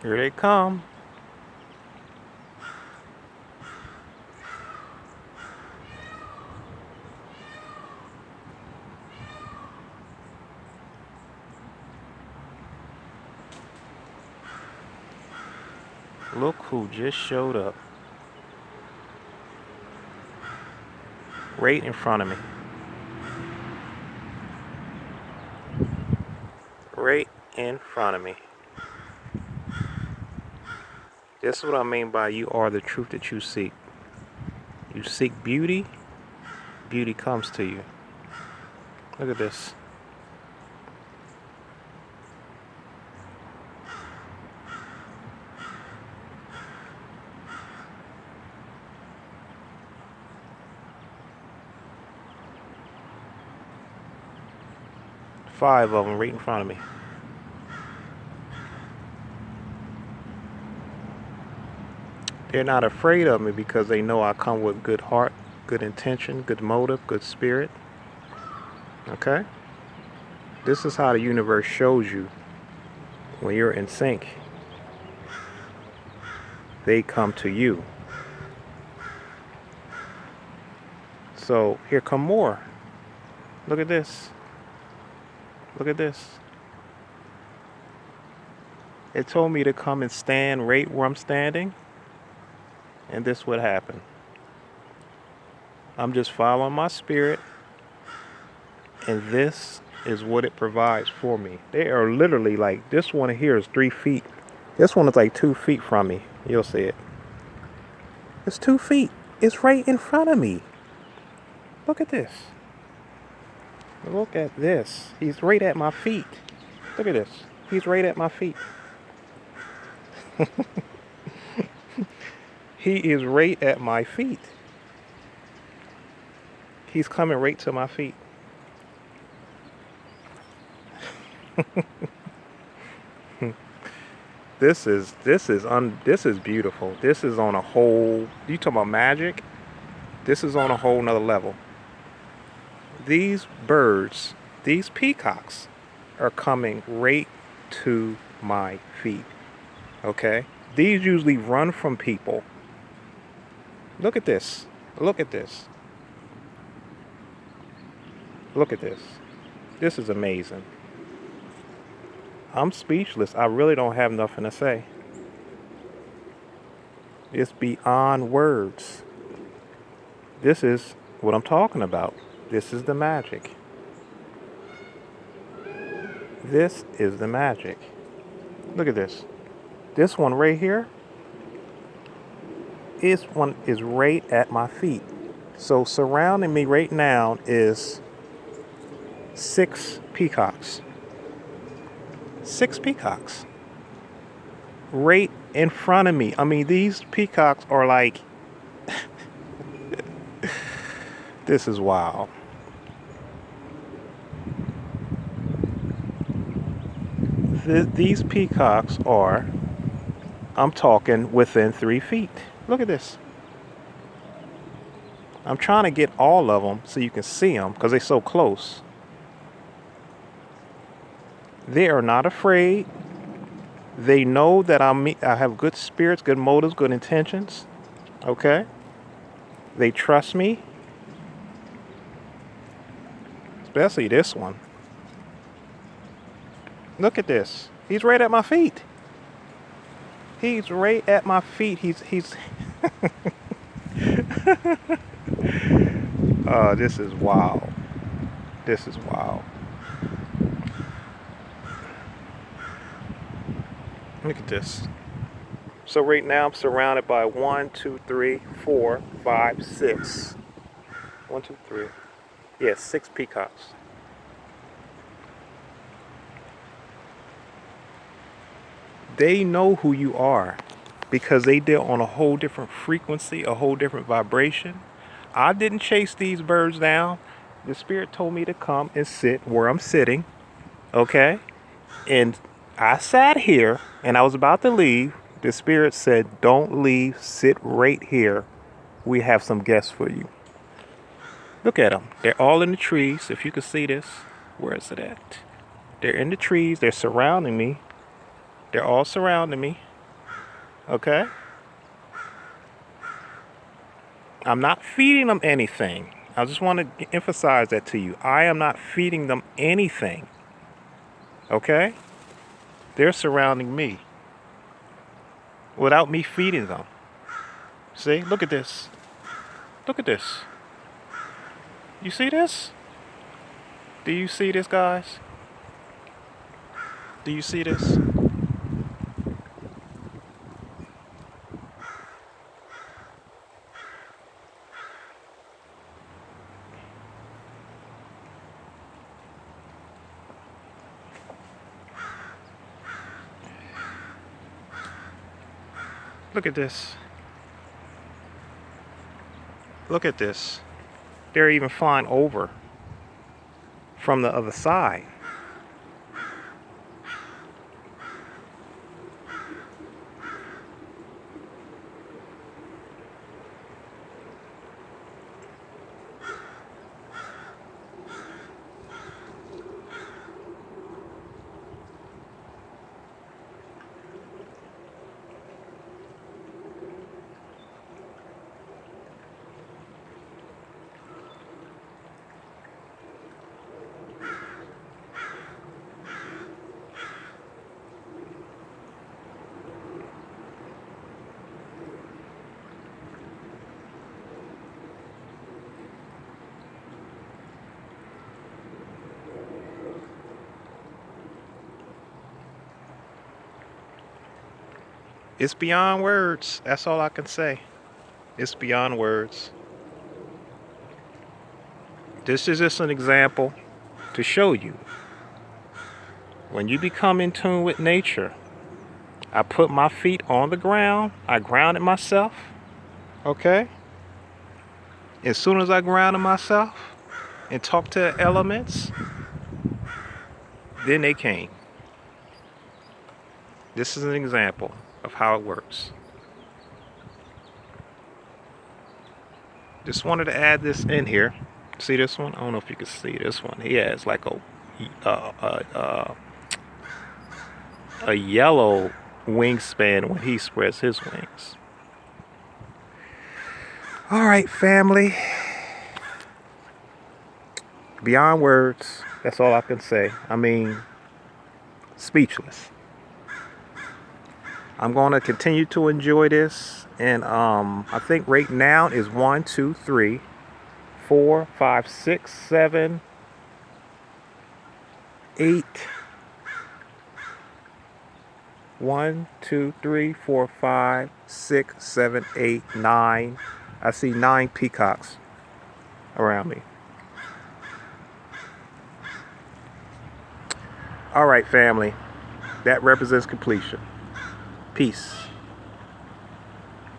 Here they come. Look who just showed up. Right in front of me. Right in front of me. This is what I mean by you are the truth that you seek. You seek beauty, beauty comes to you. Look at this. Five of them right in front of me. They're not afraid of me because they know I come with good heart, good intention, good motive, good spirit. Okay? This is how the universe shows you when you're in sync. They come to you. So here come more. Look at this. Look at this. It told me to come and stand right where I'm standing. And this would happen. I'm just following my spirit. And this is what it provides for me. They are literally like, this one here is 3 feet. This one is like 2 feet from me. You'll see it. It's 2 feet. It's right in front of me. Look at this. Look at this. He's right at my feet. Look at this. He's right at my feet. He is right at my feet. He's coming right to my feet. This is beautiful. This is on a whole, you talking about magic? This is on a whole nother level. These birds, these peacocks, are coming right to my feet. Okay? These usually run from people. Look at this. Look at this. Look at this. This is amazing. I'm speechless. I really don't have nothing to say. It's beyond words. This is what I'm talking about. This is the magic. This is the magic. Look at this. This one right here. This one is right at my feet. So surrounding me right now is 6 peacocks. 6 peacocks. Right in front of me. I mean, these peacocks are like... This is wild. These peacocks are, I'm talking within 3 feet. Look at this. I'm trying to get all of them so you can see them because they're so close. They are not afraid. They know that I have good spirits, good motives, good intentions. Okay? They trust me. Especially this one. Look at this. He's right at my feet. He's right at my feet. He's this is wild. This is wild. Look at this. So right now I'm surrounded by 1, 2, 3, 4, 5, 6. 1, 2, 3. Yeah, 6 peacocks. They know who you are because they deal on a whole different frequency, a whole different vibration. I didn't chase these birds down. The spirit told me to come and sit where I'm sitting. Okay? And I sat here and I was about to leave. The spirit said, don't leave, sit right here. We have some guests for you. Look at them. They're all in the trees. If you can see this, where is it at? They're in the trees. They're surrounding me. They're all surrounding me. Okay? I'm not feeding them anything. I just want to emphasize that to you. I am not feeding them anything. Okay? They're surrounding me without me feeding them. See? Look at this. Look at this. You see this? Do you see this, guys? Do you see this? Look at this. Look at this. They're even flying over from the other side. It's beyond words. That's all I can say. It's beyond words. This is just an example to show you. When you become in tune with nature, I put my feet on the ground. I grounded myself. Okay? As soon as I grounded myself and talked to the elements, then they came. This is an example of how it works. Just wanted to add this in here. See this one? I don't know if you can see this one. He has like a yellow wingspan when he spreads his wings. All right, family. Beyond words. That's all I can say. I mean, speechless. I'm going to continue to enjoy this. And I think right now is 1, 2, 3, 4, 5, 6, 7, 8. 1, 2, 3, 4, 5, 6, 7, 8, 9. I see 9 peacocks around me. All right, family. That represents completion. Peace.